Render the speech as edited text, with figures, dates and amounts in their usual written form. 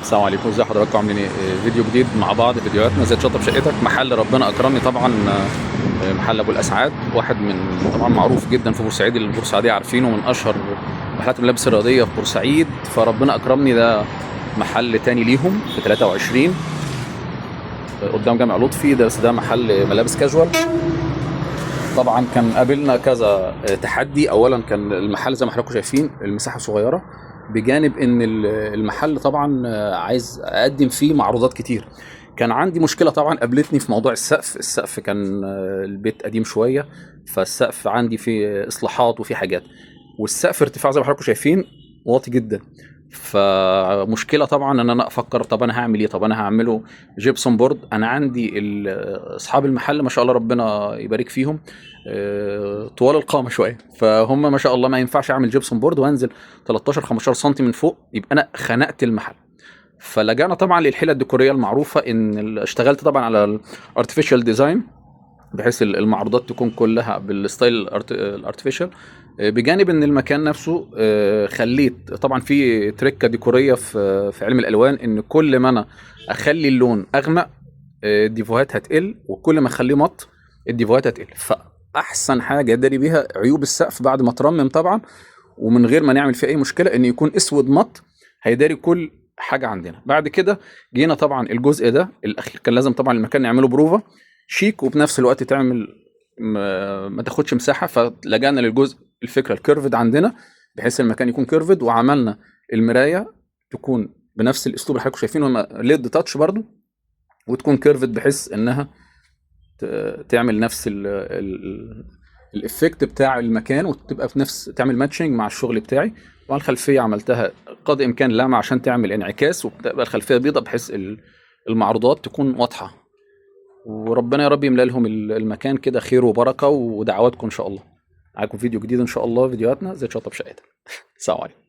السلام عليكم، ازي حضراتكم؟ عاملين ايه؟ فيديو جديد مع بعض، فيديوهاتنا ازاي تشطب شقتك. محل ربنا اكرمني طبعا، محل ابو الاسعاد، واحد من طبعا معروف جدا في بورسعيد، البورسعيديه عارفينه، من اشهر محلات الملابس الرياضيه في بورسعيد. فربنا اكرمني، ده محل تاني ليهم في 23 قدام جامع لطفي. ده محل ملابس كاجوال. طبعا كان قابلنا كذا تحدي. اولا كان المحل زي ما حضراتكم شايفين المساحه صغيره، بجانب ان المحل طبعا عايز اقدم فيه معروضات كتير. كان عندي مشكله طبعا قابلتني في موضوع السقف كان البيت قديم شويه، فالسقف عندي فيه اصلاحات وفيه حاجات، والسقف ارتفاع زي ما حضراتكم شايفين واطي جدا. فمشكله طبعا ان انا افكر طب انا هعمل ايه؟ طب انا هعمله جيبسون بورد. انا عندي اصحاب المحل ما شاء الله ربنا يبارك فيهم، طوال القامه شويه، فهم ما شاء الله ما ينفعش اعمل جيبسون بورد وانزل 13 15 سم من فوق، يبقى انا خنقت المحل. فلجأنا طبعا للحيله الديكوريه المعروفه، ان اشتغلت طبعا على الارتفيشال ديزاين، بحيث المعروضات تكون كلها بالستايل الارتفيشال، بجانب ان المكان نفسه خليت طبعا في تركه ديكوريه في علم الالوان، ان كل ما انا اخلي اللون اغمق الديفوهات هتقل، وكل ما اخليه مط الديفوهات هتقل. فاحسن حاجه اداري بيها عيوب السقف بعد ما ترمم طبعا، ومن غير ما نعمل فيه اي مشكله، ان يكون اسود مط، هيداري كل حاجه عندنا. بعد كده جينا طبعا الجزء ده الاخير، كان لازم طبعا المكان نعمله بروفا شيك، وبنفس الوقت تعمل ما تاخدش مساحه. فلجأنا للجزء الفكره الكيرفد عندنا، بحيث المكان يكون كيرفد، وعملنا المرايه تكون بنفس الاسلوب اللي حضراتكم شايفينه، ليد تاتش برضو، وتكون كيرفد بحيث انها تعمل نفس الافكت بتاع المكان، وتبقى في نفس، تعمل ماتشنج مع الشغل بتاعي. طبعا الخلفيه عملتها قدر الامكان لامع عشان تعمل انعكاس، وتبقى الخلفيه بيضاء بحيث المعروضات تكون واضحه. وربنا يا رب يملى لهم المكان كده خير وبركه ودعواتكم ان شاء الله. معاكم فيديو جديد ان شاء الله، فيديوهاتنا زي تشطب شقتك. السلام عليكم.